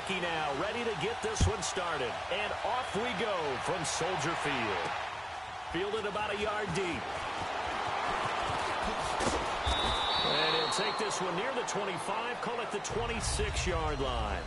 Mackey now, ready to get this one started. And off we go from Soldier Field. Fielded about a yard deep. And he'll take this one near the 25, call it the 26-yard line.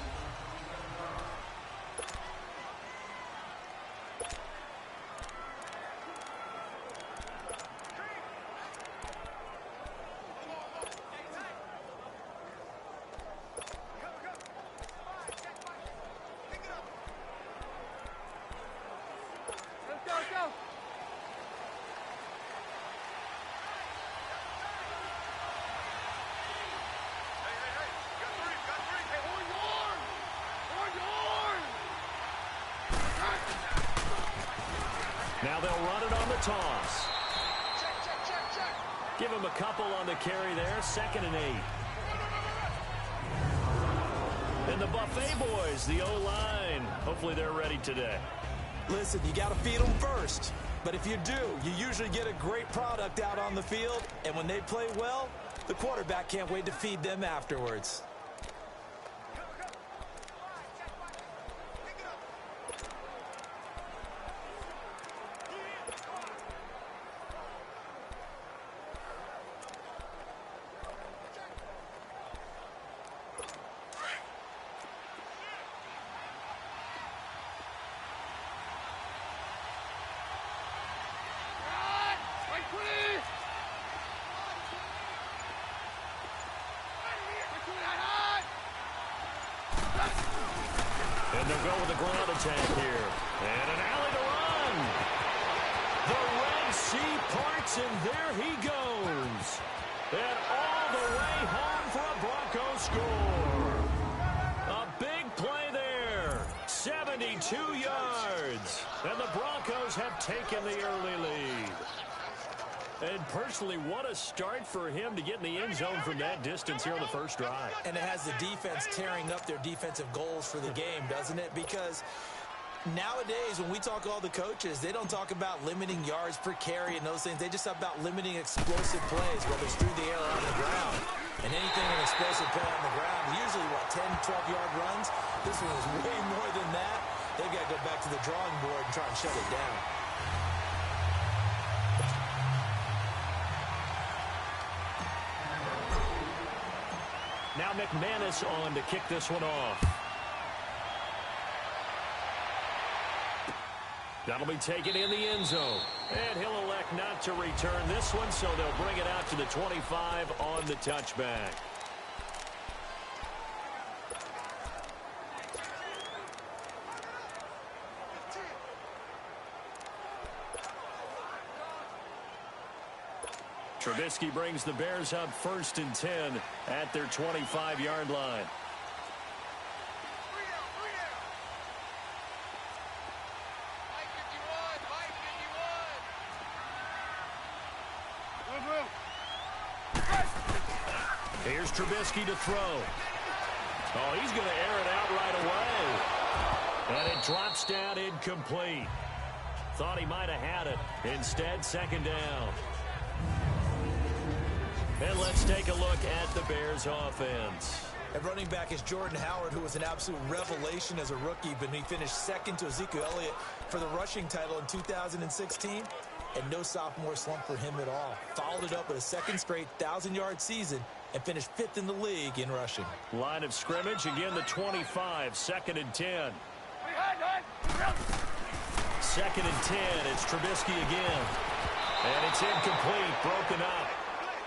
Now they'll run it on the toss. Give him a couple on the carry there. 2nd and 8. And the Buffet boys, the O-line. Hopefully they're ready today. Listen, you got to feed them first. But if you do, you usually get a great product out on the field. And when they play well, the quarterback can't wait to feed them afterwards. And they'll go with a ground attack here. And an alley to run. The Red Sea parts, and there he goes. And all the way home for a Broncos score. A big play there. 72 yards. And the Broncos have taken the early lead. And personally, what a start for him to get in the end zone from that distance here on the first drive. And it has the defense tearing up their defensive goals for the game, doesn't it? Because nowadays, when we talk to all the coaches, they don't talk about limiting yards per carry and those things. They just talk about limiting explosive plays, whether it's through the air or on the ground. And anything an explosive play on the ground, usually, 10, 12-yard runs? This one is way more than that. They've got to go back to the drawing board and try and shut it down. Now McManus on to kick this one off. That'll be taken in the end zone. And he'll elect not to return this one, so they'll bring it out to the 25 on the touchback. Trubisky brings the Bears up 1st and 10 at their 25-yard line. Here's Trubisky to throw. Oh, he's going to air it out right away. And it drops down incomplete. Thought he might have had it. Instead, 2nd down. And let's take a look at the Bears offense. At running back is Jordan Howard, who was an absolute revelation as a rookie, but he finished 2nd to Ezekiel Elliott for the rushing title in 2016. And no sophomore slump for him at all. Followed it up with a 2nd straight 1,000-yard season and finished 5th in the league in rushing. Line of scrimmage, again the 25, 2nd and 10. 2nd and 10, it's Trubisky again. And it's incomplete, broken up.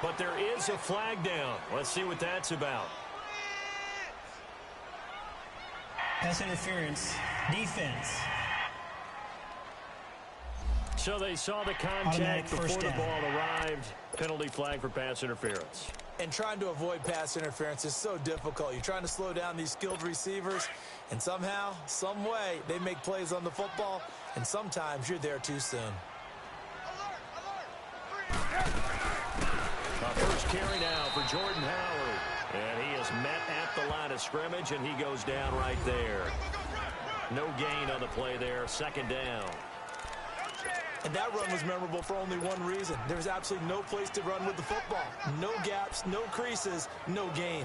But there is a flag down. Let's see what that's about. Pass interference, defense. So they saw the contact before the ball arrived. Penalty flag for pass interference. And trying to avoid pass interference is so difficult. You're trying to slow down these skilled receivers, and somehow, some way, they make plays on the football, and sometimes you're there too soon. First carry now for Jordan Howard. And he is met at the line of scrimmage, and he goes down right there. No gain on the play there. 2nd down. And that run was memorable for only one reason. There's absolutely no place to run with the football. No gaps, no creases, no gain.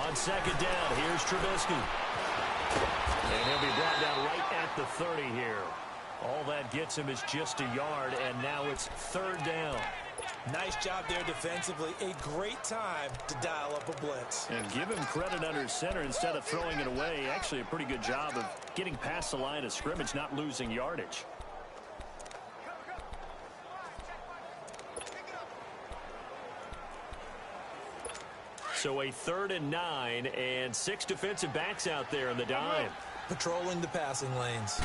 On second down, here's Trubisky. And he'll be brought down right at the 30 here. All that gets him is just a yard, and now it's third down. Nice job there defensively. A great time to dial up a blitz. And give him credit under center instead of throwing it away. Actually, a pretty good job of getting past the line of scrimmage, not losing yardage. So a 3rd and 9, and 6 defensive backs out there in the dime. Patrolling the passing lanes.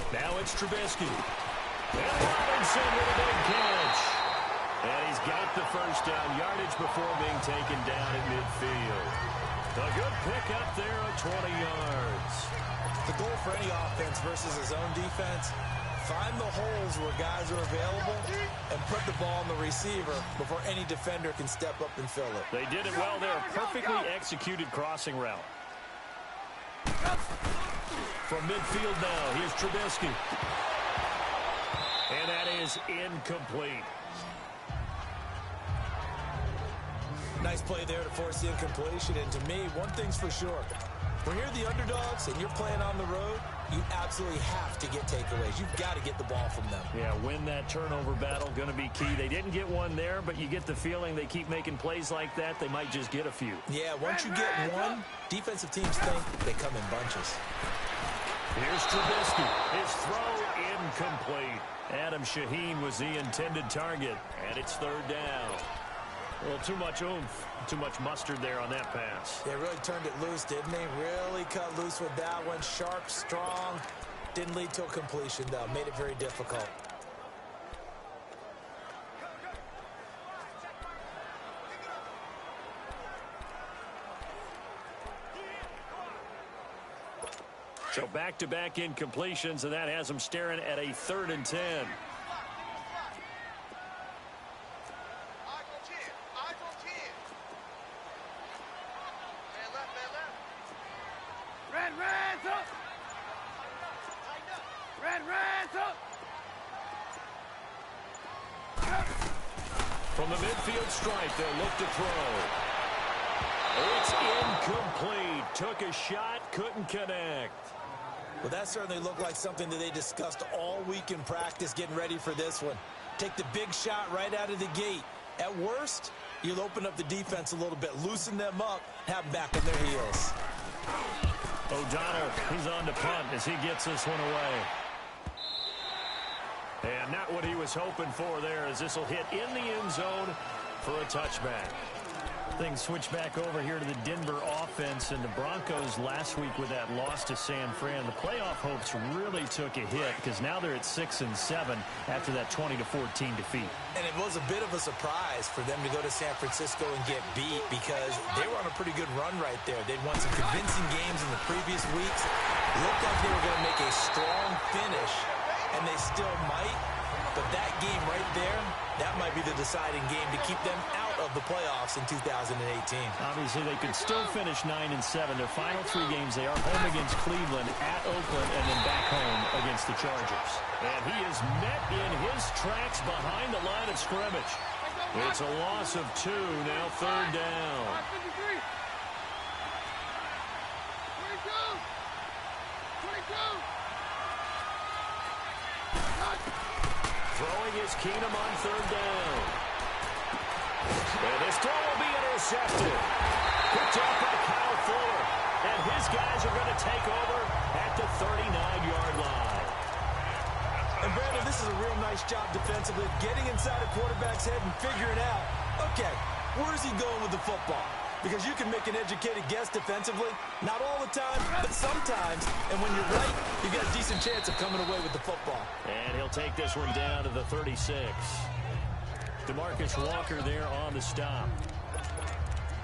Now it's Trubisky. And Robinson with a big catch. And he's got the first down yardage before being taken down at midfield. A good pickup there of 20 yards. The goal for any offense versus his own defense, find the holes where guys are available and put the ball on the receiver before any defender can step up and fill it. They did it well there. Perfectly executed crossing route. From midfield now, here's Trubisky. And that is incomplete. Nice play there to force the incompletion. And to me, one thing's for sure. When you're the underdogs and you're playing on the road, you absolutely have to get takeaways. You've got to get the ball from them. Yeah, win that turnover battle, going to be key. They didn't get one there, but you get the feeling they keep making plays like that, they might just get a few. Yeah, once you get one, defensive teams think they come in bunches. Here's Trubisky. His throw incomplete. Adam Shaheen was the intended target, and it's third down. A little too much oomph, too much mustard there on that pass. They really turned it loose, didn't they? Really cut loose with that one. Sharp, strong. Didn't lead to a completion, though. Made it very difficult. So back-to-back incompletions, and that has them staring at a 3rd and 10. From the midfield stripe, they'll look to throw. It's incomplete. Took a shot, couldn't connect. Well, that certainly looked like something that they discussed all week in practice getting ready for this one. Take the big shot right out of the gate. At worst, you'll open up the defense a little bit, loosen them up, have them back on their heels. O'Donnell, he's on to punt as he gets this one away. And not what he was hoping for there, as this will hit in the end zone for a touchback. Things switch back over here to the Denver offense, and the Broncos last week with that loss to San Fran. The playoff hopes really took a hit because now they're at 6-7 after that 20-14 defeat. And it was a bit of a surprise for them to go to San Francisco and get beat because they were on a pretty good run right there. They'd won some convincing games in the previous weeks. Looked like they were going to make a strong finish, and they still might. But that game right there, that might be the deciding game to keep them out of the playoffs in 2018. Obviously, they could still finish 9-7. Their final 3 games, they are home against Cleveland, at Oakland, and then back home against the Chargers. And he is met in his tracks behind the line of scrimmage. It's a loss of 2, now third down. Throwing is Keenum on third down. And this throw will be intercepted. Picked up by Kyle Fuller. And his guys are going to take over at the 39-yard line. And Brandon, this is a real nice job defensively, getting inside a quarterback's head and figuring out, okay, where's he going with the football? Because you can make an educated guess defensively, not all the time, but sometimes. And when you're right, you got a decent chance of coming away with the football. And he'll take this one down to the 36. DeMarcus Walker there on the stop.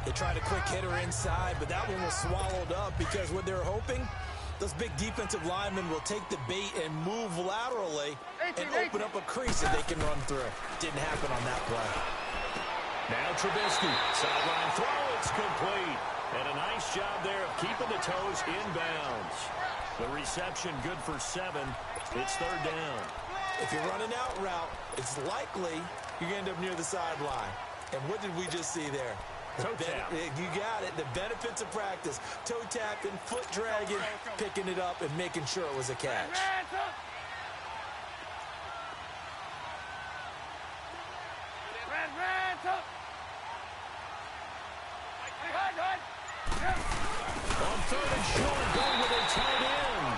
They tried a quick hitter inside, but that one was swallowed up because what they're hoping, those big defensive linemen will take the bait and move laterally and open up a crease that they can run through. Didn't happen on that play. Now Trubisky, sideline throw, it's complete. And a nice job there of keeping the toes inbounds. The reception good for 7. It's third down. If you're running out route, it's likely you're going to end up near the sideline. And what did we just see there? Toe tap. You got it. The benefits of practice. Toe tapping, foot dragging, picking it up, and making sure it was a catch. On third and short, going with a tight end.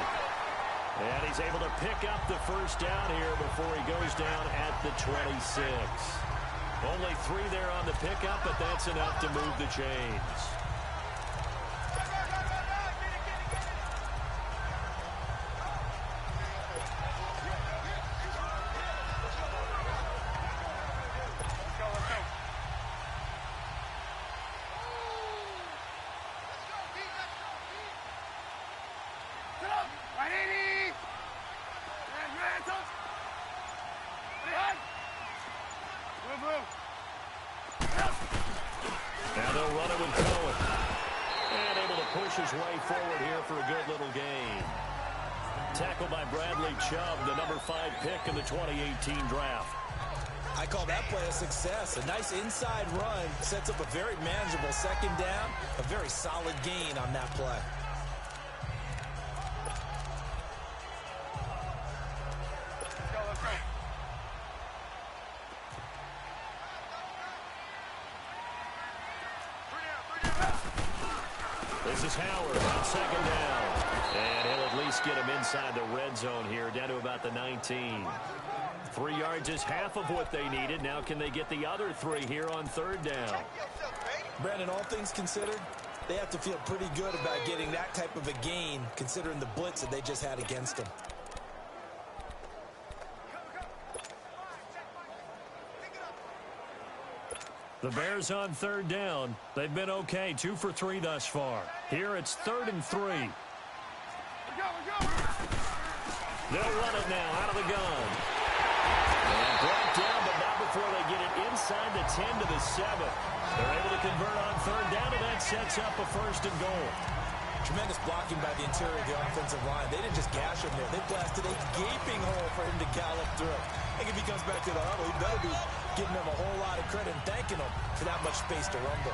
And he's able to pick up the first down here before he goes down at the 26. Only 3 there on the pickup, but that's enough to move the chains. Now they'll run it with Cohen. And able to push his way forward here for a good little gain. Tackled by Bradley Chubb, the number 5 pick in the 2018 draft. I call that play a success. A nice inside run sets up a very manageable second down. A very solid gain on that play. This is Howard on second down. And he'll at least get him inside the red zone here, down to about the 19. 3 yards is half of what they needed. Now can they get the other 3 here on third down? Brandon, all things considered, they have to feel pretty good about getting that type of a gain, considering the blitz that they just had against them. The Bears on third down. They've been okay, 2 for 3 thus far. Here it's 3rd and 3. They'll run it now out of the gun. And brought down, but not before they get it inside the 10 to the 7. They're able to convert on third down, and that sets up a 1st and goal. Tremendous blocking by the interior of the offensive line. They didn't just gash him there. They blasted a gaping hole for him to gallop through. I think if he comes back to the huddle, he better be giving them a whole lot of credit and thanking them for that much space to rumble.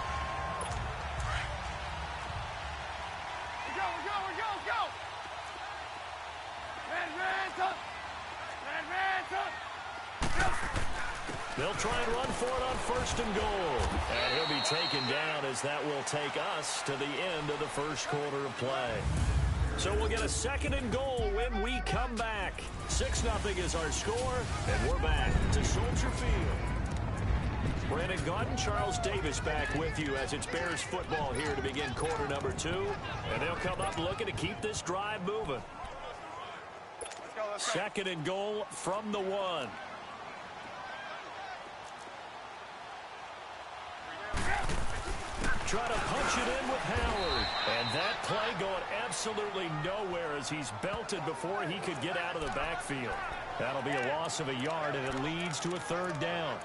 They'll try and run for it on 1st and goal. And he'll be taken down as that will take us to the end of the first quarter of play. So we'll get a 2nd and goal when we come back. 6-0 is our score, and we're back to Soldier Field. Brandon Gaudin, Charles Davis back with you as it's Bears football here to begin quarter number 2. And they'll come up looking to keep this drive moving. 2nd and goal from the 1. Try to punch it in with Howard. And that play going absolutely nowhere as he's belted before he could get out of the backfield. That'll be a loss of a yard, and it leads to a 3rd down.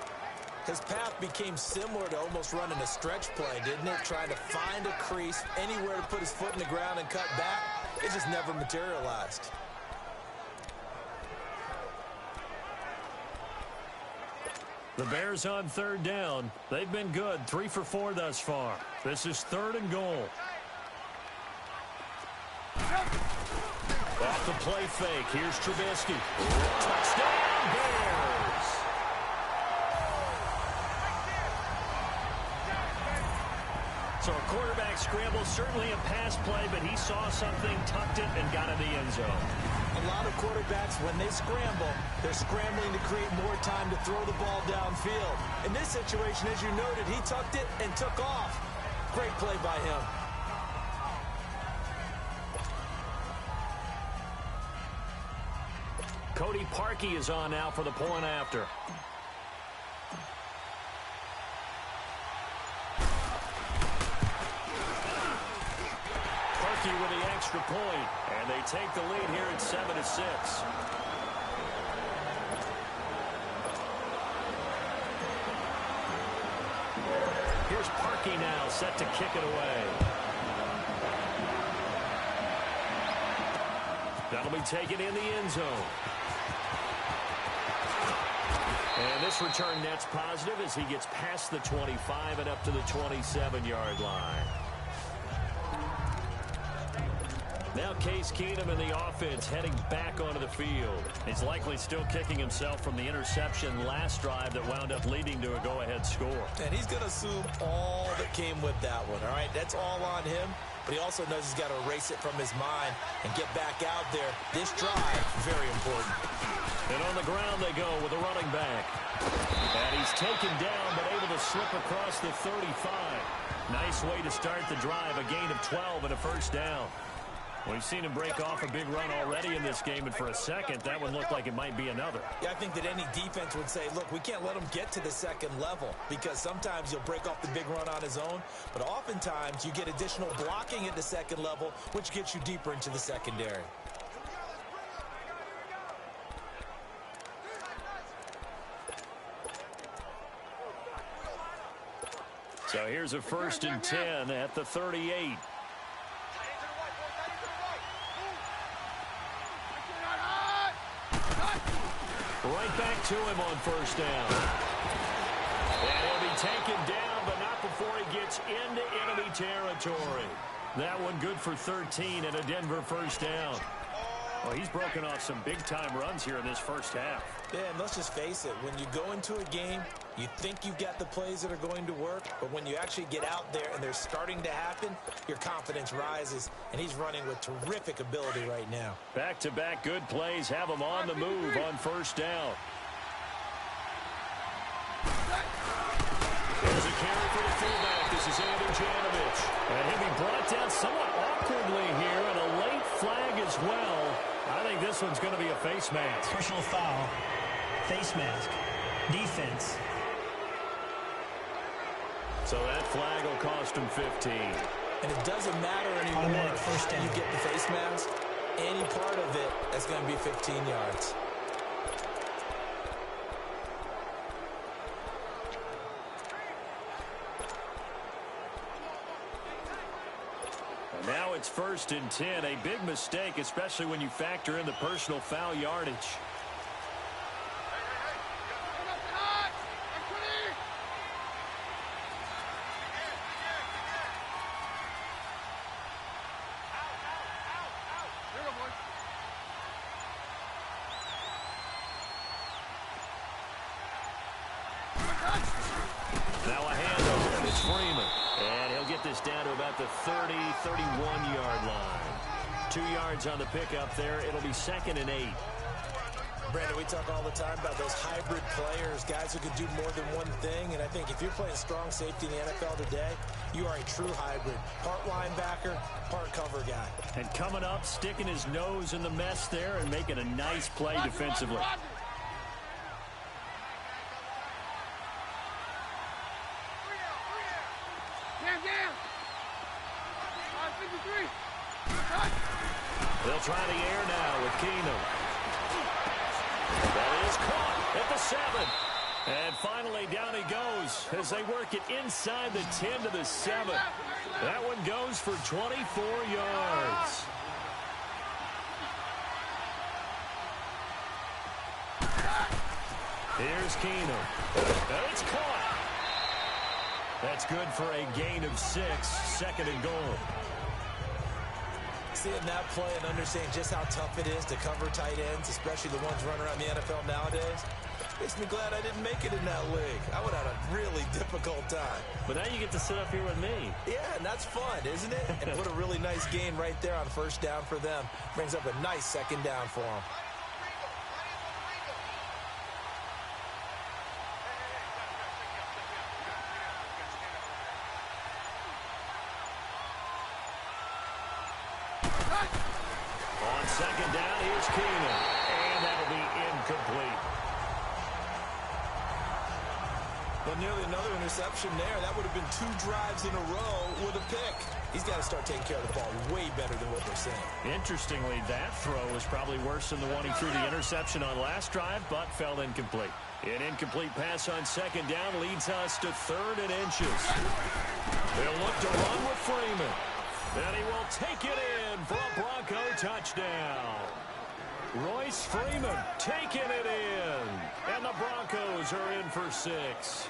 His path became similar to almost running a stretch play, didn't it? Trying to find a crease, anywhere to put his foot in the ground and cut back. It just never materialized. The Bears on third down. They've been good, 3 for 4 thus far. This is 3rd and goal. Off the play fake. Here's Trubisky. Touchdown, Bears. So a quarterback scramble, certainly a pass play, but he saw something, tucked it, and got in the end zone. A lot of quarterbacks, when they scramble, they're scrambling to create more time to throw the ball downfield. In this situation, as you noted, he tucked it and took off. Great play by him. Cody Parkey is on now for the point after. Parkey with the extra point, and they take the lead here at 7-6. Here's Parkey now, set to kick it away. That'll be taken in the end zone. And this return net's positive as he gets past the 25 and up to the 27-yard line. Now Case Keenum in the offense heading back onto the field. He's likely still kicking himself from the interception last drive that wound up leading to a go-ahead score. And he's going to assume all that came with that one, all right? That's all on him, but he also knows he's got to erase it from his mind and get back out there. This drive, very important. And on the ground they go with a running back. And he's taken down but able to slip across the 35. Nice way to start the drive, a gain of 12 and a first down. We've seen him break off a big run already in this game, and for a second, that one looked like it might be another. Yeah, I think that any defense would say, look, we can't let him get to the second level, because sometimes he'll break off the big run on his own, but oftentimes you get additional blocking at the second level, which gets you deeper into the secondary. So here's a 1st and 10 at the 38. Right back to him on first down. And he'll be taken down, but not before he gets into enemy territory. That one good for 13 and a Denver first down. Well, he's broken off some big-time runs here in this first half. Yeah, and let's just face it. When you go into a game, you think you've got the plays that are going to work, but when you actually get out there and they're starting to happen, your confidence rises, and he's running with terrific ability right now. Back-to-back good plays have him on the move on first down. There's a carry for the fullback. This is Andy Janovich. And he'll be brought down somewhat awkwardly here, and a late flag as well. I think this one's going to be a face mask. Personal foul. Face mask. Defense. So that flag will cost him 15. And it doesn't matter anymore. Automatic first down. You get the face mask. Any part of it, that's going to be 15 yards. And now it's 1st and 10. A big mistake, especially when you factor in the personal foul yardage. Now a handoff. It's Freeman. And he'll get this down to about the 30, 31-yard line. 2 yards on the pickup there. It'll be 2nd and 8. Brandon, we talk all the time about those hybrid players, guys who can do more than one thing. And I think if you're playing strong safety in the NFL today, you are a true hybrid. Part linebacker, part cover guy. And coming up, sticking his nose in the mess there and making a nice play defensively. They'll try the air now with Keenum. That is caught at the 7. And finally down he goes as they work it inside the 10 to the 7. That one goes for 24 yards. Here's Keenum. And it's caught. That's good for a gain of 6. 2nd and goal. Seeing that play and understanding just how tough it is to cover tight ends, especially the ones running around the NFL nowadays, makes me glad I didn't make it in that league. I would have had a really difficult time. But now you get to sit up here with me. Yeah, and that's fun, isn't it? And put a really nice gain right there on first down for them. Brings up a nice 2nd down for them. On 2nd down, here's Keenum. And that'll be incomplete. Well, nearly another interception there. That would have been 2 drives in a row with a pick. He's got to start taking care of the ball way better than what they're saying. Interestingly, that throw was probably worse than the one he threw the interception on last drive, but fell incomplete. An incomplete pass on 2nd down leads us to 3rd and inches. They'll look to run with Freeman. And he will take it in for a Bronco touchdown. Royce Freeman taking it in. And the Broncos are in for 6.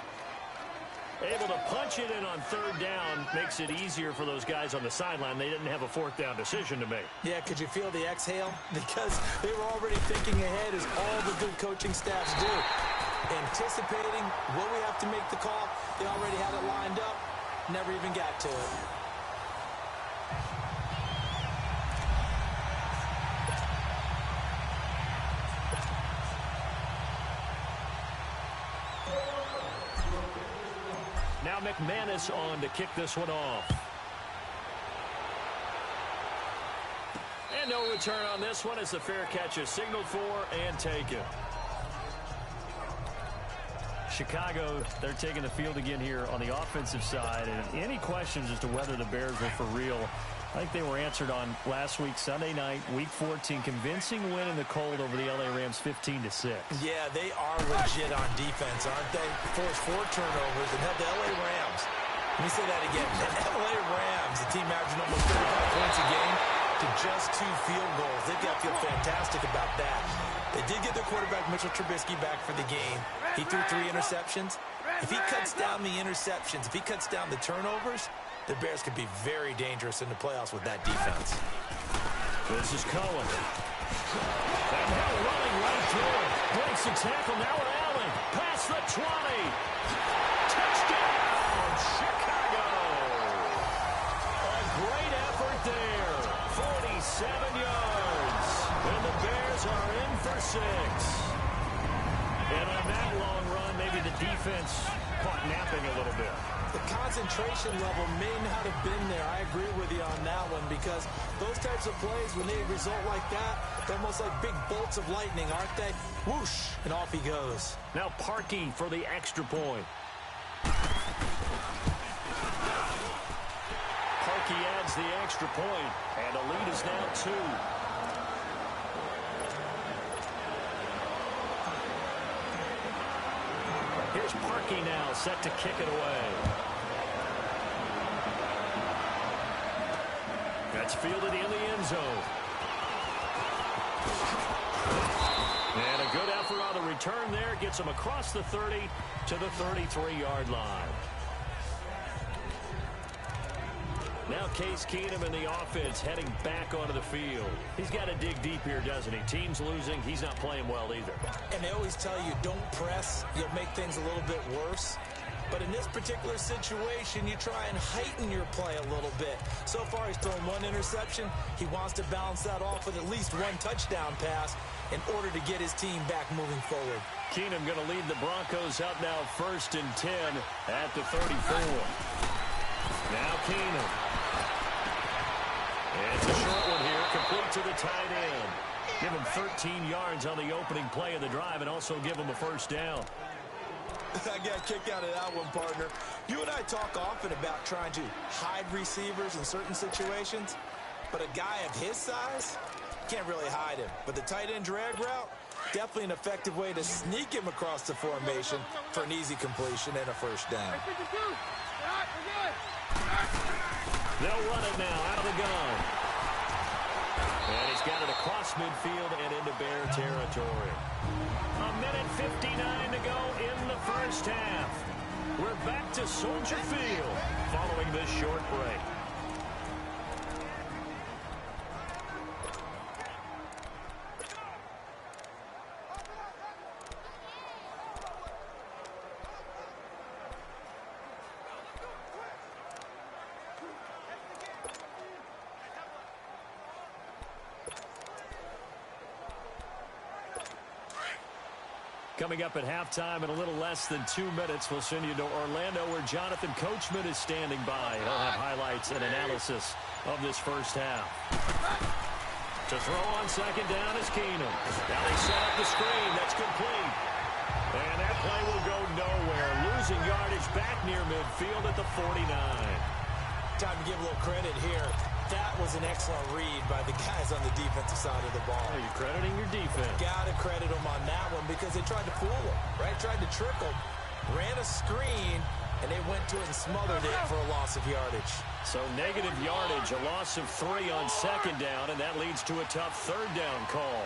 Able to punch it in on 3rd down. Makes it easier for those guys on the sideline. They didn't have a 4th down decision to make. Yeah, could you feel the exhale? Because they were already thinking ahead, as all the good coaching staffs do. Anticipating what we have to make the call. They already had it lined up. Never even got to it. Now McManus on to kick this one off. And no return on this one as the fair catch is signaled for and taken. Chicago, they're taking the field again here on the offensive side. And any questions as to whether the Bears were for real, I think they were answered on last week, Sunday night, Week 14. Convincing win in the cold over the L.A. Rams 15-6. Yeah, they are legit on defense, aren't they? Forced 4 turnovers and held the L.A. Rams. Let me say that again. The L.A. Rams, a team averaging almost 35 points a game, to just 2 field goals. They've got to feel fantastic about that. They did get their quarterback, Mitchell Trubisky, back for the game. He threw 3 interceptions. If he cuts down the interceptions, if he cuts down the turnovers, the Bears could be very dangerous in the playoffs with that defense. This is Cohen. And now running right through it. Breaks the tackle. Now with Allen. Past the 20. Touchdown, Chicago. A great effort there. 47 yards. And the Bears are in for 6. And on that long run, maybe the defense caught napping a little bit. The concentration level may not have been there. I agree with you on that one, because those types of plays, when they result like that, they're almost like big bolts of lightning, aren't they? Whoosh, and off he goes. Now Parkey for the extra point. Parkey adds the extra point, and the lead is now 2. Here's Parkey now, set to kick it away. That's fielded in the end zone. And a good effort on the return there. Gets him across the 30 to the 33-yard line. Now Case Keenum in the offense heading back onto the field. He's got to dig deep here, doesn't he? Team's losing. He's not playing well either. And they always tell you, don't press. You'll make things a little bit worse. But in this particular situation, you try and heighten your play a little bit. So far, he's thrown 1 interception. He wants to balance that off with at least 1 touchdown pass in order to get his team back moving forward. Keenum going to lead the Broncos up now 1st and 10 at the 34. Now Keenum. And it's a short one here, complete to the tight end. Give him 13 yards on the opening play of the drive and also give him a 1st down. I got a kick out of that one, partner. You and I talk often about trying to hide receivers in certain situations, but a guy of his size can't really hide him. But the tight end drag route, definitely an effective way to sneak him across the formation for an easy completion and a 1st down. They'll run it now out of the gun. And he's got it across midfield and into Bear territory. 1:59 to go in the 1st half. We're back to Soldier Field following this short break. Coming up at halftime in a little less than 2 minutes, we'll send you to Orlando where Jonathan Coachman is standing by. He'll have highlights and analysis of this 1st half. To throw on 2nd down is Keenum. Now they set up the screen. That's complete. And that play will go nowhere. Losing yardage back near midfield at the 49. Time to give a little credit here. That was an excellent read by the guys on the defensive side of the ball. Oh, you're crediting your defense. Got to credit them on that one because they tried to fool them, right? Tried to trick them, ran a screen, and they went to it and smothered it for a loss of yardage. So negative yardage, a loss of 3 on 2nd down, and that leads to a tough 3rd down call.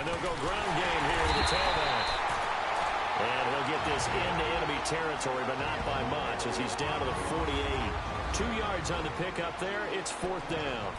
And they'll go ground game here to the tailback. And he'll get this into enemy territory, but not by much as he's down to the 48. 2 yards on the pickup there. It's 4th down.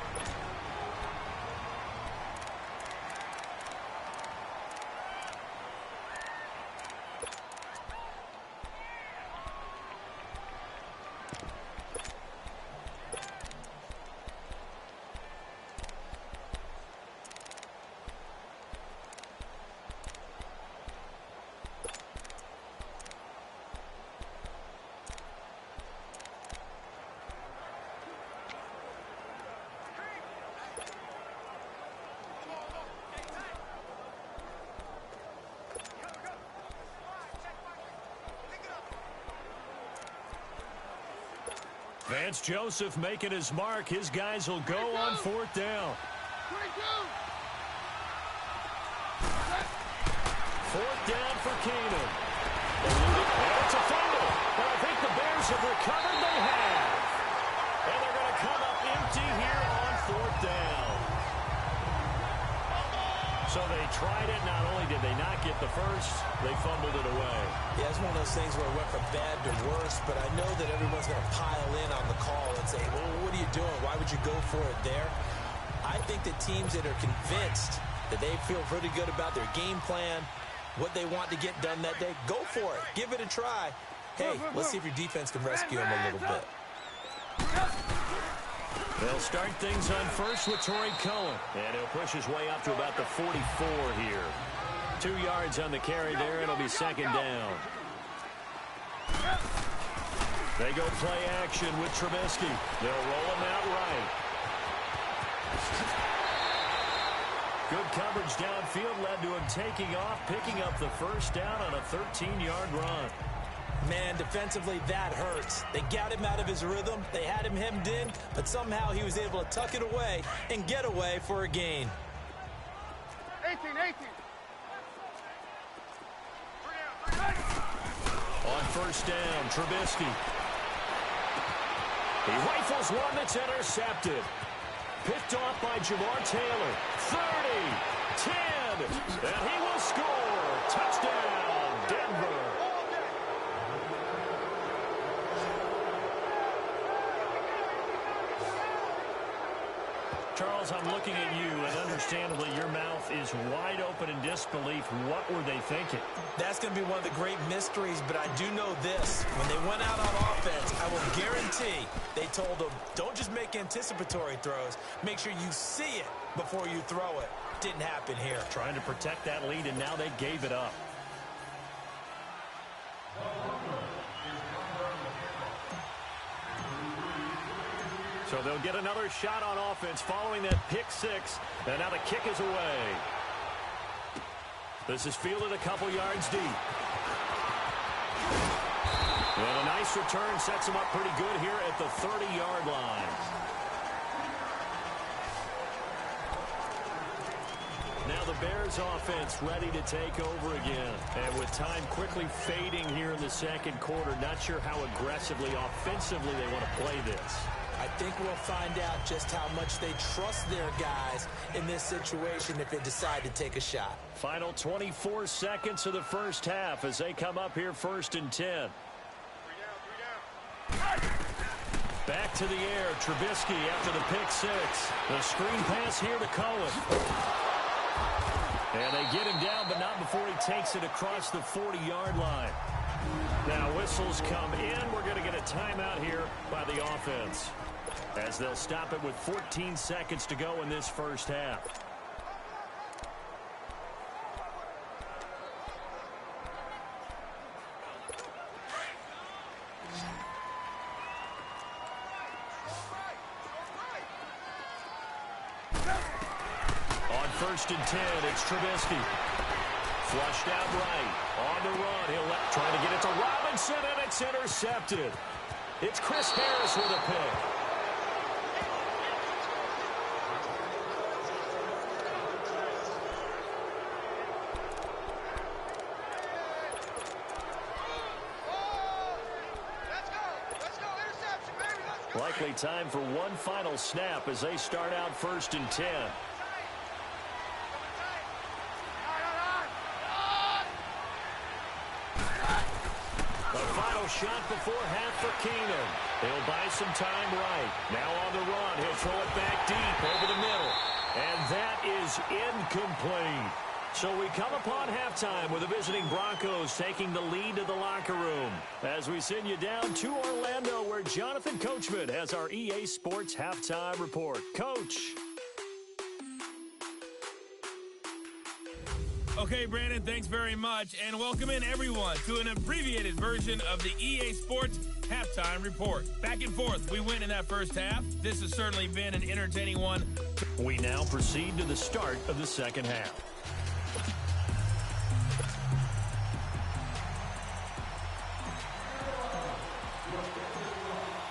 Vance Joseph making his mark. His guys will go on 4th down. 4th down for Keenan. And it's a fumble. But I think the Bears have recovered. They have. And they're going to come up empty here on 4th down. So they tried it. Not only did they not get the first, they fumbled it away. Yeah, it's one of those things where it went from bad to worse, but I know that everyone's going to pile in on the call and say, well, what are you doing? Why would you go for it there? I think the teams that are convinced that they feel pretty good about their game plan, what they want to get done that day, go for it. Give it a try. Hey, let's see if your defense can rescue them a little bit. They'll start things on first with Torrey Cohen. And he'll push his way up to about the 44 here. 2 yards on the carry there. It'll be 2nd down. They go play action with Trubisky. They'll roll him out right. Good coverage downfield led to him taking off, picking up the first down on a 13-yard run. Man, defensively, that hurts. They got him out of his rhythm. They had him hemmed in, but somehow he was able to tuck it away and get away for a gain. 18. On first down, Trubisky. He rifles one that's intercepted. Picked off by Jamar Taylor. 30, 10, and he will score. Touchdown, Denver. Charles, I'm looking at you, and understandably your mouth is wide open in disbelief. What were they thinking? That's going to be one of the great mysteries, but I do know this. When they went out on offense, I will guarantee they told them, don't just make anticipatory throws. Make sure you see it before you throw it. Didn't happen here. Trying to protect that lead, and now they gave it up. So they'll get another shot on offense following that pick six. And now the kick is away. This is fielded a couple yards deep. And a nice return sets him up pretty good here at the 30-yard line. Now the Bears offense ready to take over again. And with time quickly fading here in the second quarter, not sure how aggressively, offensively they want to play this. I think we'll find out just how much they trust their guys in this situation if they decide to take a shot. Final 24 seconds of the first half as they come up here 1st and 10. Back to the air, Trubisky after the pick six. The screen pass here to Cohen. And they get him down, but not before he takes it across the 40-yard line. Now whistles come in. We're going to get a timeout here by the offense, as they'll stop it with 14 seconds to go in this first half. On 1st and 10, it's Trubisky. Flushed out right. On the run. He'll trying to get it to Robinson, and it's intercepted. It's Chris Harris with a pick. Likely time for one final snap as they start out 1st and 10. shot before half for Keenum. He'll buy some time right. Now on the run. He'll throw it back deep over the middle. And that is incomplete. So we come upon halftime with the visiting Broncos taking the lead to the locker room. As we send you down to Orlando, where Jonathan Coachman has our EA Sports Halftime Report. Coach. Okay, Brandon, thanks very much, and welcome in everyone to an abbreviated version of the EA Sports Halftime Report. Back and forth, we win in that first half. This has certainly been an entertaining one. We now proceed to the start of the second half.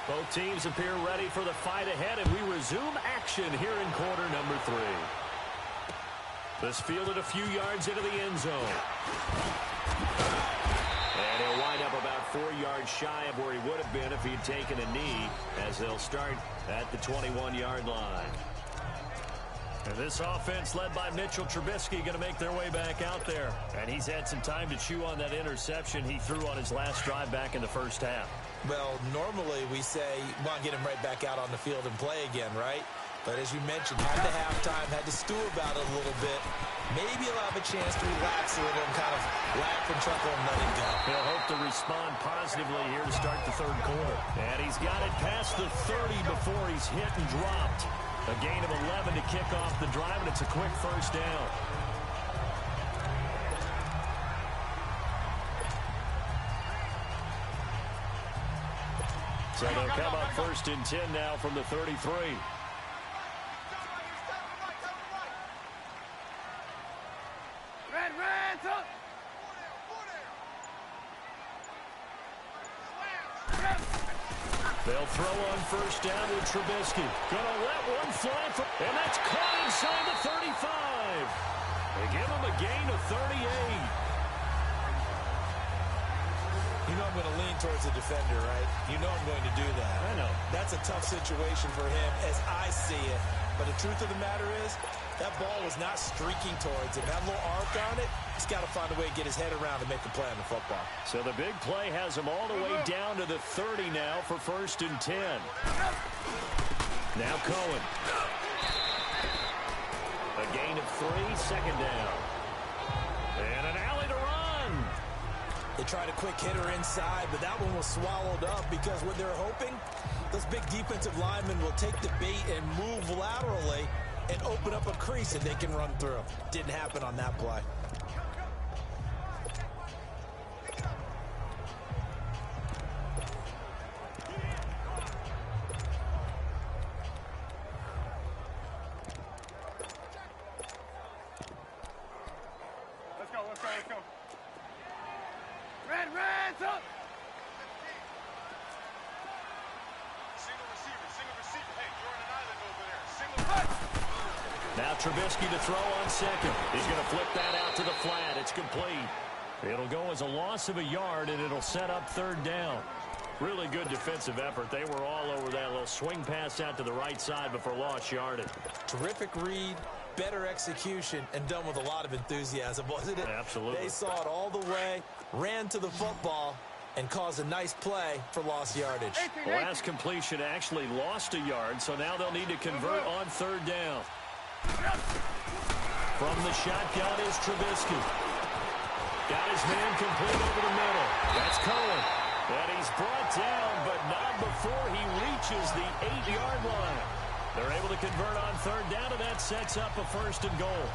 Both teams appear ready for the fight ahead, and we resume action here in quarter number 3. This fielded a few yards into the end zone. And he'll wind up about 4 yards shy of where he would have been if he'd taken a knee, as they'll start at the 21-yard line. And this offense led by Mitchell Trubisky going to make their way back out there. And he's had some time to chew on that interception he threw on his last drive back in the first half. Well, normally we say, want to get him right back out on the field and play again, right? But as you mentioned, had to halftime, had to stew about it a little bit. Maybe he'll have a chance to relax a little and kind of laugh and chuckle and let it go. He'll hope to respond positively here to start the third quarter. And he's got it past the 30 before he's hit and dropped. A gain of 11 to kick off the drive, and it's a quick first down. So they'll come up first and 10 now from the 33. They'll throw on first down with Trubisky. Gonna let one fly, and that's caught inside the 35. They give him a gain of 38. You know I'm going to lean towards the defender, right? You know I'm going to do that. I know. That's a tough situation for him as I see it. But the truth of the matter is, that ball was not streaking towards him. That little arc on it, he's got to find a way to get his head around and make a play on the football. So the big play has him all the way down to the 30 now for first and 10. Now Cohen. A gain of 3, second down. And an alley to run. They tried a quick hitter inside, but that one was swallowed up because what they're hoping, those big defensive linemen will take the bait and move laterally and open up a crease that they can run through. Didn't happen on that play. Let's go, let's go, let's go. Red, up! Single receiver. Hey, you're on an island over there. Single receiver. Now Trubisky to throw on second. He's going to flip that out to the flat. It's complete. It'll go as a loss of a yard, and it'll set up third down. Really good defensive effort. They were all over that little swing pass out to the right side before lost yardage. Terrific read, better execution, and done with a lot of enthusiasm, wasn't it? Absolutely. They saw it all the way, ran to the football, and caused a nice play for lost yardage. The last completion actually lost a yard, so now they'll need to convert on third down. From the shotgun is Trubisky. Got his man complete over the middle. That's Cohen. And he's brought down, but not before he reaches the 8-yard line. They're able to convert on third down, and that sets up a first and goal.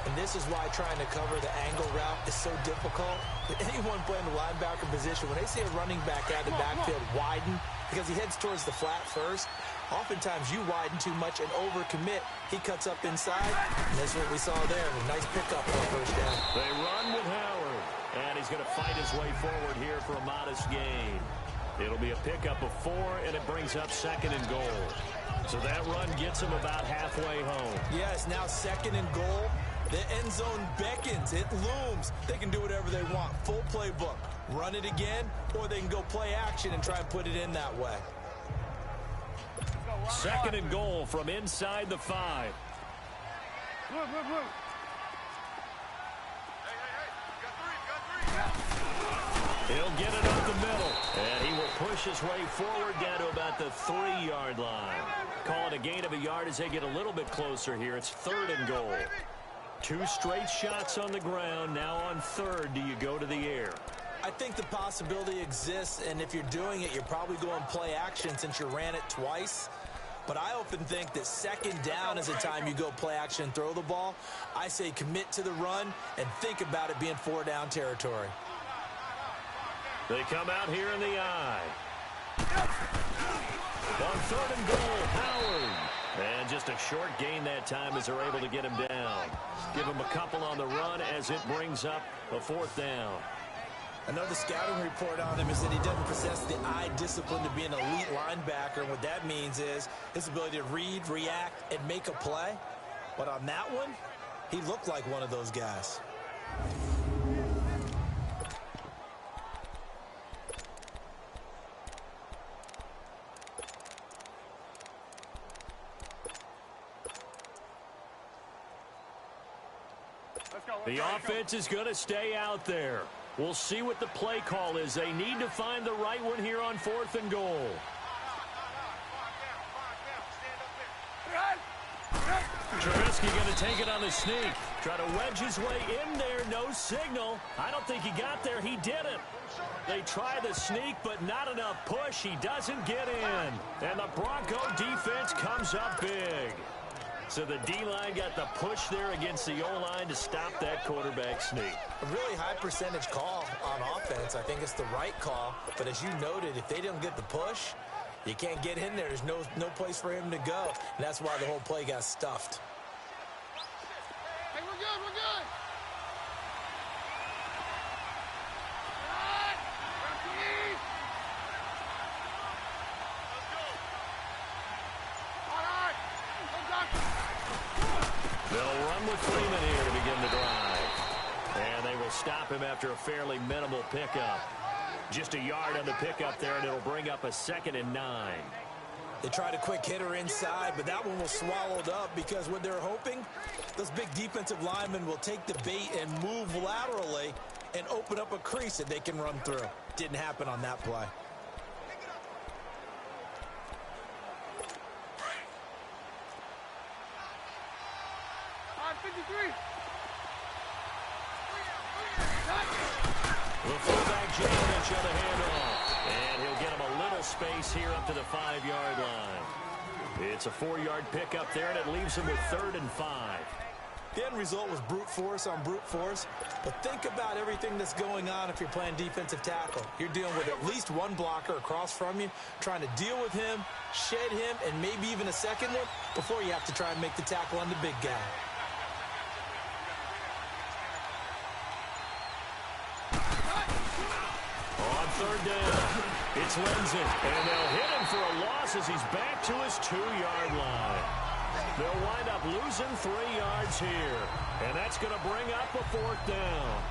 And this is why trying to cover the angle route is so difficult. Anyone playing the linebacker position, when they see a running back out of the backfield widen, because he heads towards the flat first, oftentimes you widen too much and overcommit. He cuts up inside, and that's what we saw there. A nice pickup on first down. They run with Howard, and he's going to fight his way forward here for a modest gain. It'll be a pickup of 4, and it brings up second and goal. So that run gets him about halfway home. Yes, now second and goal. The end zone beckons. It looms. They can do whatever they want. Full playbook. Run it again, or they can go play action and try and put it in that way. Second and goal from inside the 5. Look. He'll get it up the the middle. And he will push his way forward down to about the 3-yard line. Call it a gain of a yard as they get a little bit closer here. It's 3rd and goal. 2 straight shots on the ground. Now on 3rd, do you go to the air? I think the possibility exists, and if you're doing it, you're probably going play action since you ran it twice. But I often think that 2nd down is the time you go play action and throw the ball. I say commit to the run and think about it being 4-down territory. They come out here in the eye. On 3rd and goal, Howard. And just a short gain that time as they're able to get him down. Give him a couple on the run as it brings up a 4th down. Another scouting report on him is that he doesn't possess the eye discipline to be an elite linebacker. And what that means is his ability to read, react, and make a play. But on that one, he looked like one of those guys. The offense is going to stay out there. We'll see what the play call is. They need to find the right one here on 4th and goal. Trubisky going to take it on the sneak. Try to wedge his way in there. No signal. I don't think he got there. He didn't. They try the sneak, but not enough push. He doesn't get in. And the Bronco defense comes up big. So the D-line got the push there against the O-line to stop that quarterback sneak. A really high percentage call on offense. I think it's the right call. But as you noted, if they don't get the push, you can't get in there. There's no place for him to go. And that's why the whole play got stuffed. Hey, we're good, we're good. They'll run with Freeman here to begin the drive. And they will stop him after a fairly minimal pickup. Just a yard on the pickup there, and it'll bring up a 2nd and 9. They tried a quick hitter inside, but that one was swallowed up because what they're hoping, those big defensive linemen will take the bait and move laterally and open up a crease that they can run through. Didn't happen on that play. The fullback James on the handoff. And he'll get him a little space here up to the 5-yard line. It's a 4-yard pickup there, and it leaves him with 3rd and 5. The end result was brute force on brute force. But think about everything that's going on if you're playing defensive tackle. You're dealing with at least one blocker across from you, trying to deal with him, shed him, and maybe even a second one before you have to try and make the tackle on the big guy. On 3rd down, it's Lindsey. And they'll hit him for a loss as he's back to his 2-yard line. They'll wind up losing 3 yards here. And that's going to bring up a 4th down.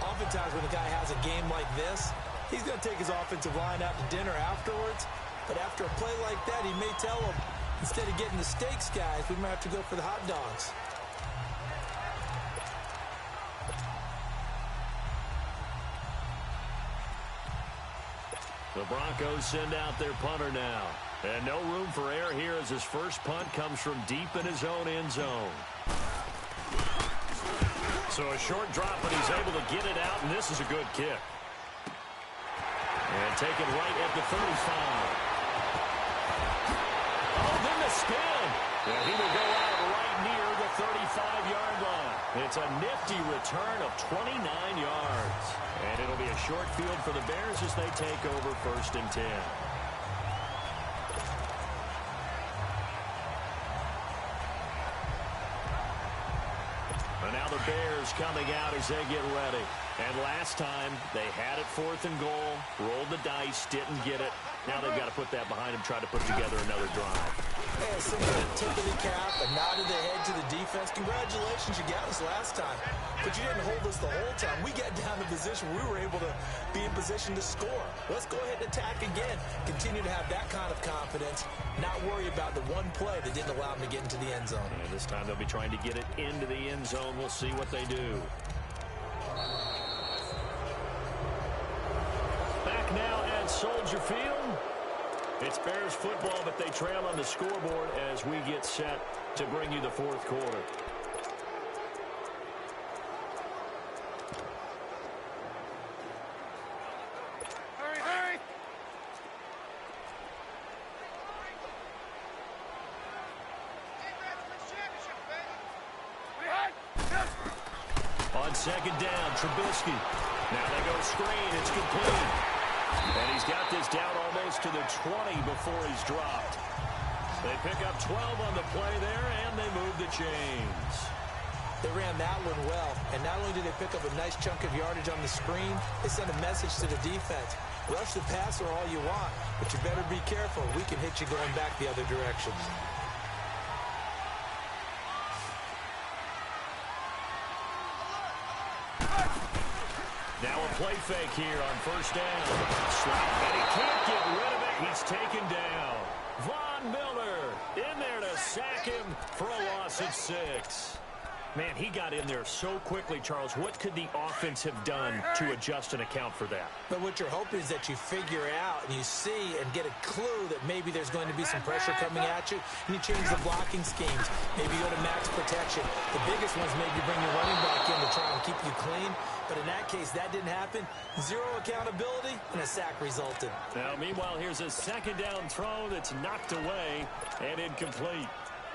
Oftentimes when a guy has a game like this, he's going to take his offensive line out to dinner afterwards. But after a play like that, he may tell them, instead of getting the steaks, guys, we might have to go for the hot dogs. The Broncos send out their punter now. And no room for error here as his first punt comes from deep in his own end zone. So a short drop, but he's able to get it out, and this is a good kick. And taken right at the 35. Oh, then the spin. And he will go out right near the 35-yard line. It's a nifty return of 29 yards. And it'll be a short field for the Bears as they take over 1st and 10. And now the Bears coming out as they get ready. And last time, they had it 4th and goal, rolled the dice, didn't get it. Now they've got to put that behind them, try to put together another drive. Hey, similar to tip of the cap, a nod of the head to the defense. Congratulations, you got us last time. But you didn't hold us the whole time. We got down to position. We were able to be in position to score. Let's go ahead and attack again. Continue to have that kind of confidence. Not worry about the one play that didn't allow them to get into the end zone. And this time they'll be trying to get it into the end zone. We'll see what they do. Back Soldier Field. It's Bears football, but they trail on the scoreboard as we get set to bring you the fourth quarter. Hurry, hurry! Defense wins championship, baby! On second down, Trubisky. Now they go screen. It's complete. And he's got this down almost to the 20 before he's dropped. They pick up 12 on the play there, and they move the chains. They ran that one well, and not only did they pick up a nice chunk of yardage on the screen, they sent a message to the defense. Rush the passer all you want, but you better be careful. We can hit you going back the other direction. Now a play fake here on first down. Slap, and he can't get rid of it. He's taken down. Von Miller in there to sack him for a loss of 6. Man, he got in there so quickly, Charles. What could the offense have done to adjust and account for that? But what you're hoping is that you figure out and you see and get a clue that maybe there's going to be some pressure coming at you, and you change the blocking schemes. Maybe go to max protection. The biggest one's maybe bring your running back in to try and keep you clean. But in that case, that didn't happen. Zero accountability, and a sack resulted. Now, meanwhile, here's a second down throw that's knocked away and incomplete.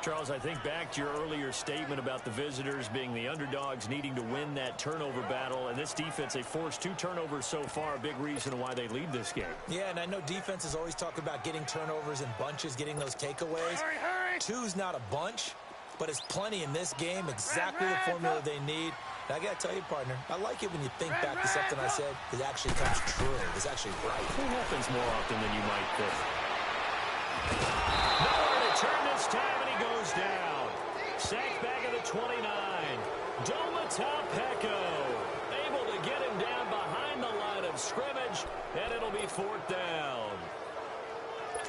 Charles, I think back to your earlier statement about the visitors being the underdogs needing to win that turnover battle. And this defense, they forced 2 turnovers so far, a big reason why they lead this game. Yeah, and I know defenses always talk about getting turnovers in bunches, getting those takeaways. Hurry, hurry! 2's not a bunch, but it's plenty in this game, exactly the formula they need. And I got to tell you, partner, I like it when you think back to something I said. It actually comes true. It's actually right. It happens more often than you might think. Nowhere to turn this time, and he goes down. Sacked back at the 29. Peko able to get him down behind the line of scrimmage, and it'll be 4th down.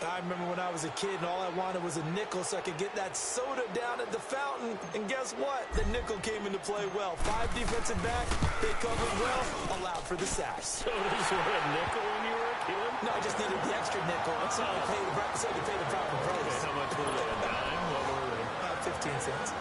I remember when I was a kid and all I wanted was a nickel so I could get that soda down at the fountain. And guess what? The nickel came into play well. 5 defensive back, they covered well, allowed for the sacks. Sodas were a nickel when you were a kid? No, I just needed the extra nickel. And so to pay the proper price. How much were they? A dime? What were they? 15 cents.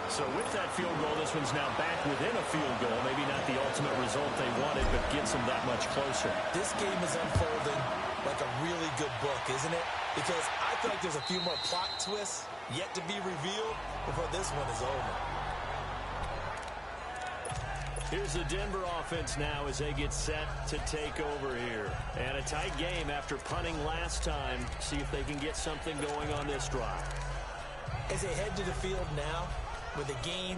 So with that field goal, this one's now back within a field goal. Maybe not the ultimate result they wanted, but gets them that much closer. This game is unfolding like a really good book, isn't it? Because I feel like there's a few more plot twists yet to be revealed before this one is over. Here's the Denver offense now as they get set to take over here. And a tight game after punting last time. See if they can get something going on this drive. As they head to the field now, with the game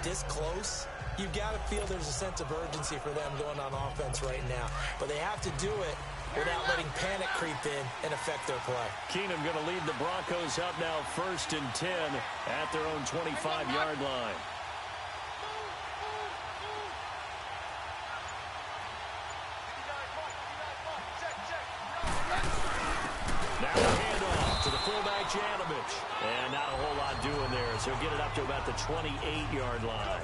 this close, you've got to feel there's a sense of urgency for them going on offense right now. But they have to do it without letting panic creep in and affect their play. Keenum going to lead the Broncos up now 1st and 10 at their own 25-yard line. Now a handoff to the fullback, Janovich. And not a whole lot doing there, so he'll get it up to about the 28-yard line.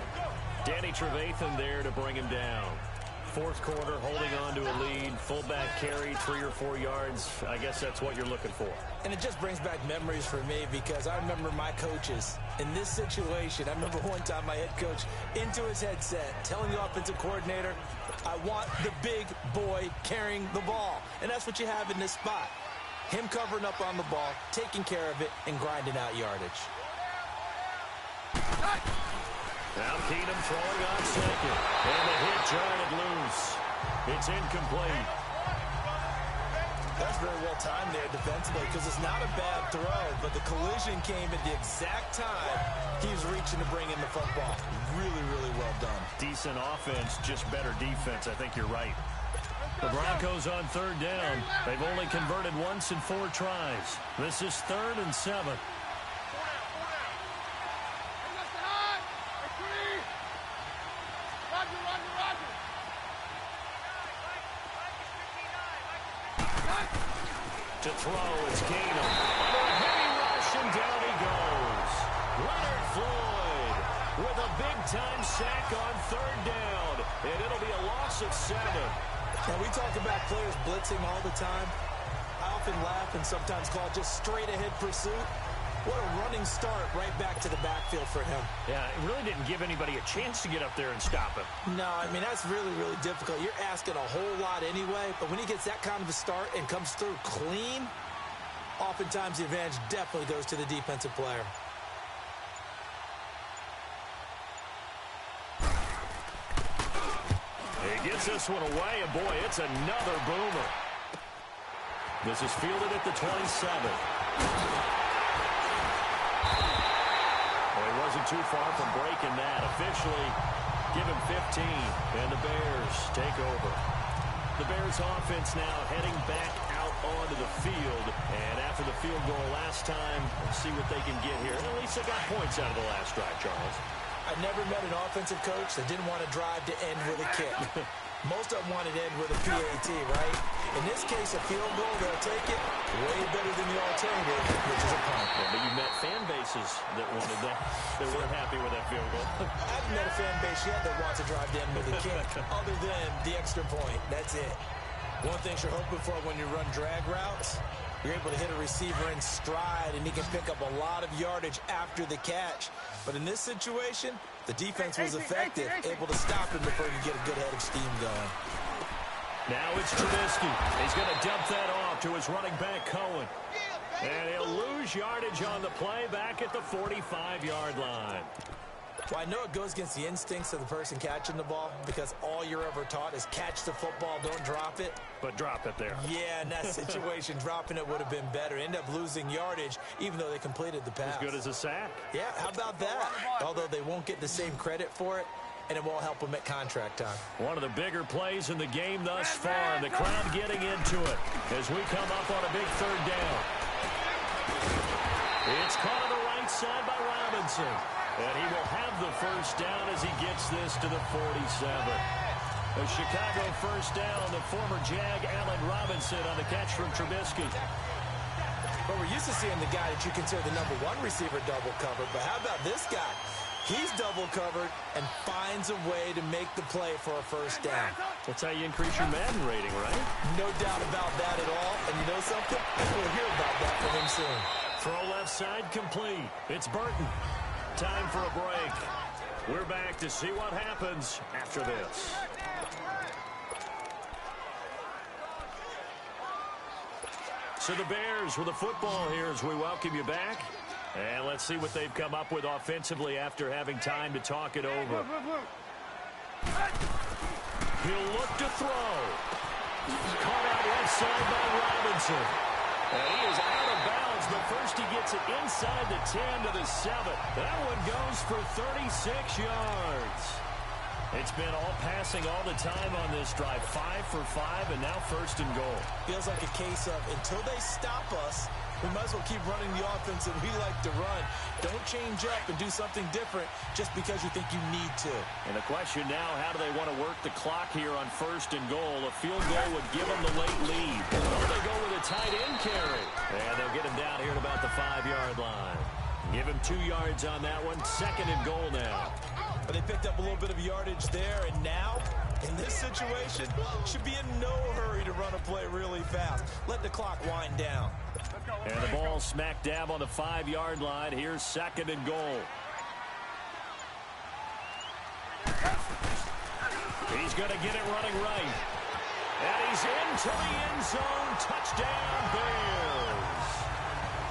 Danny Trevathan there to bring him down. 4th quarter, holding on to a lead. Fullback carry, 3 or 4 yards. I guess that's what you're looking for. And it just brings back memories for me because I remember my coaches in this situation. I remember one time my head coach into his headset telling the offensive coordinator, I want the big boy carrying the ball. And that's what you have in this spot. Him covering up on the ball, taking care of it, and grinding out yardage. Now Keenum throwing on second. And the hit jarred loose. It's incomplete. That's very well timed there defensively because it's not a bad throw, but the collision came at the exact time he was reaching to bring in the football. Really, really well done. Decent offense, just better defense. I think you're right. The Broncos on 3rd down. They've only converted once in 4 tries. This is 3rd and 7. To throw, it's Keenum. Under a heavy rush, and down he goes. Leonard Floyd with a big-time sack on 3rd down. And it'll be a loss of 7. And we talk about players blitzing all the time. I often laugh and sometimes call it just straight-ahead pursuit. What a running start right back to the backfield for him. Yeah, it really didn't give anybody a chance to get up there and stop him. No, I mean, that's really, really difficult. You're asking a whole lot anyway, but when he gets that kind of a start and comes through clean, oftentimes the advantage definitely goes to the defensive player. He gets this one away, and boy, it's another boomer. This is fielded at the 27. Well, he wasn't too far from breaking that. Officially, give him 15, and the Bears take over. The Bears offense now heading back out onto the field, and after the field goal last time, let's see what they can get here. At least they got points out of the last drive, Charles. I never met an offensive coach that didn't want to drive to end with a kick. Most of them wanted to end with a PAT, right? In this case, a field goal, they'll take it way better than the alternative, which is a punt. Yeah, but you met fan bases that wanted that. They weren't happy with that field goal. I haven't met a fan base yet that wants to drive to end with a kick, other than the extra point. That's it. One thing you're hoping for when you run drag routes, you're able to hit a receiver in stride, and he can pick up a lot of yardage after the catch. But in this situation, the defense was effective, able to stop him before he could get a good head of steam going. Now it's Trubisky. He's going to dump that off to his running back, Cohen. And he'll lose yardage on the play back at the 45-yard line. Well, I know it goes against the instincts of the person catching the ball because all you're ever taught is catch the football, don't drop it. But drop it there. Yeah, in that situation, dropping it would have been better. End up losing yardage, even though they completed the pass. As good as a sack. Yeah, how about that? Although they won't get the same credit for it, and it won't help them at contract time. One of the bigger plays in the game thus far. The crowd getting into it as we come up on a big third down. It's caught on the right side by Robinson. And he will have the first down as he gets this to the 47. A Chicago first down, the former Jag Allen Robinson on the catch from Trubisky. But we're used to seeing the guy that you consider the #1 receiver double covered. But how about this guy? He's double covered and finds a way to make the play for a first down. That's how you increase your Madden rating, right? No doubt about that at all. And you know something? We'll hear about that from him soon. Throw left side complete. It's Burton. Time for a break. We're back to see what happens after this. So the Bears with the football here as we welcome you back. And let's see what they've come up with offensively after having time to talk it over. He'll look to throw. Caught out left side by Robinson. And he is out of bounds, but first he gets it inside the 10 to the 7. That one goes for 36 yards. It's been all passing all the time on this drive. 5 for 5, and now first and goal. Feels like a case of until they stop us, we might as well keep running the offense that we like to run. Don't change up and do something different just because you think you need to. And the question now, how do they want to work the clock here on first and goal? A field goal would give them the late lead. Or they go with a tight end carry. And they'll get him down here at about the 5-yard line. Give him 2 yards on that one. Second and goal now. But they picked up a little bit of yardage there, and now, in this situation, should be in no hurry to run a play really fast. Let the clock wind down. And the ball smack dab on the 5-yard line. Here's second and goal. He's going to get it running right. And he's into the end zone. Touchdown, Bears.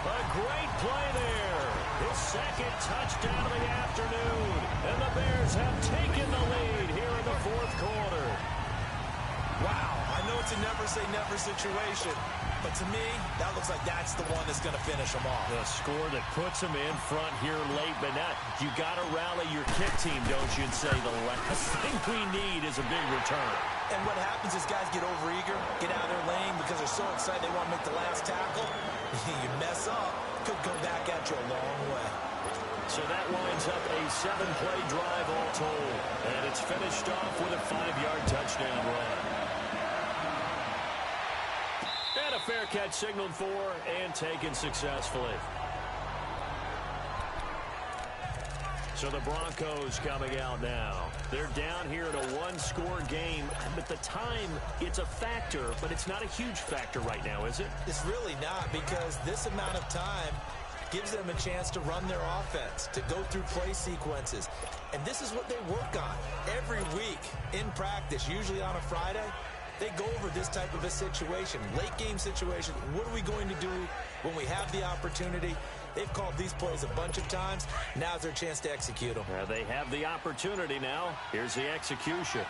A great play there. His second touchdown of the afternoon. And the Bears have taken the lead here in the fourth quarter. Wow, I know it's a never-say-never situation, but to me, that looks like that's the one that's going to finish them off. The score that puts them in front here late, but not. You got to rally your kick team, don't you, and say the last thing we need is a big return. And what happens is guys get overeager, get out of their lane because they're so excited they want to make the last tackle. You mess up, could go back at you a long way. So that winds up a 7-play drive all told, and it's finished off with a 5-yard touchdown run. And a fair catch signaled for and taken successfully. So the Broncos coming out now. They're down here in a one-score game, but the time, it's a factor, but it's not a huge factor right now, is it? It's really not, because this amount of time gives them a chance to run their offense, to go through play sequences. And this is what they work on every week in practice, usually on a Friday. They go over this type of a situation, late game situation. What are we going to do when we have the opportunity? They've called these plays a bunch of times. Now's their chance to execute them. They have the opportunity now. Here's the execution.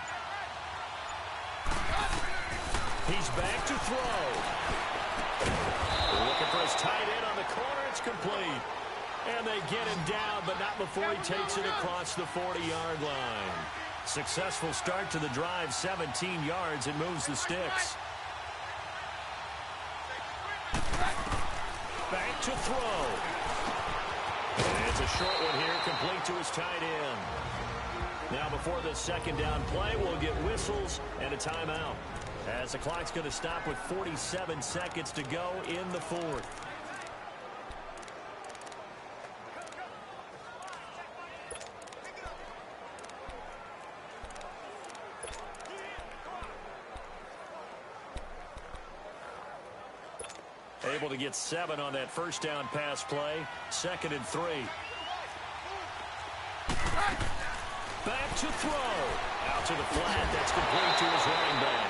He's back to throw. Looking for his tight end on the corner. It's complete. And they get him down, but not before he takes it across the 40-yard line. Successful start to the drive, 17 yards, and moves the sticks. Back to throw. And it's a short one here, complete to his tight end. Now before the second down play, we'll get whistles and a timeout, as the clock's going to stop with 47 seconds to go in the fourth. Able to get 7 on that first down pass play. 2nd and 3. Back to throw. Out to the flat. That's complete to his running back.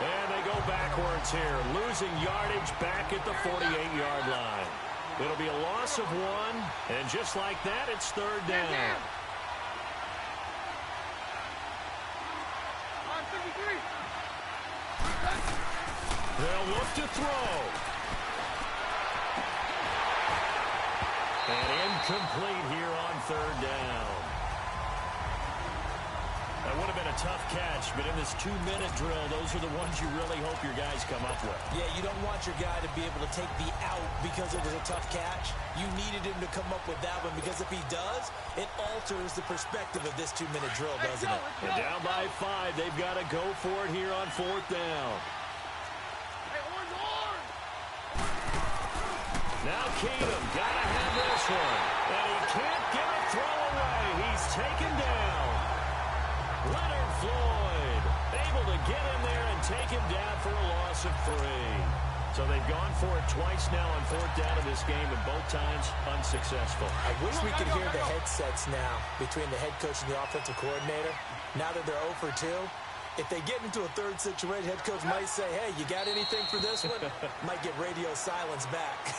And they go backwards here. Losing yardage back at the 48-yard line. It'll be a loss of 1. And just like that, it's 3rd down. They'll look to throw. And incomplete here on 3rd down. That would have been a tough catch, but in this 2-minute drill, those are the ones you really hope your guys come up with. Yeah, you don't want your guy to be able to take the out because it was a tough catch. You needed him to come up with that one, because if he does, it alters the perspective of this 2-minute drill, doesn't it? And down by 5, they've got to go for it here on 4th down. Now Keenum got to have this one. And he can't get a throw away. He's taken down. Leonard Floyd able to get in there and take him down for a loss of 3. So they've gone for it twice now on 4th down in this game, and both times unsuccessful. I wish we could hear the headsets now between the head coach and the offensive coordinator. Now that they're 0 for 2. If they get into a third situation, head coach might say, hey, you got anything for this one? Might get radio silence back.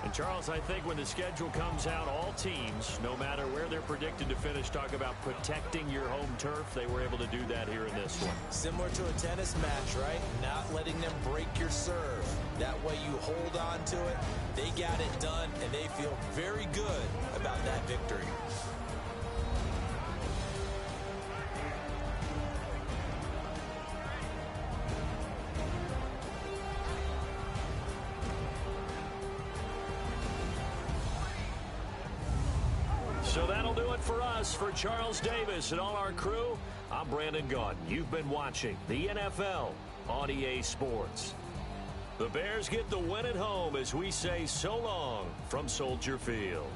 And Charles, I think when the schedule comes out, all teams, no matter where they're predicted to finish, talk about protecting your home turf. They were able to do that here in this one. Similar to a tennis match, right? Not letting them break your serve. That way you hold on to it. They got it done, and they feel very good about that victory. So that'll do it for us. For Charles Davis and all our crew, I'm Brandon Gaudin. You've been watching the NFL on EA Sports. The Bears get the win at home as we say so long from Soldier Field.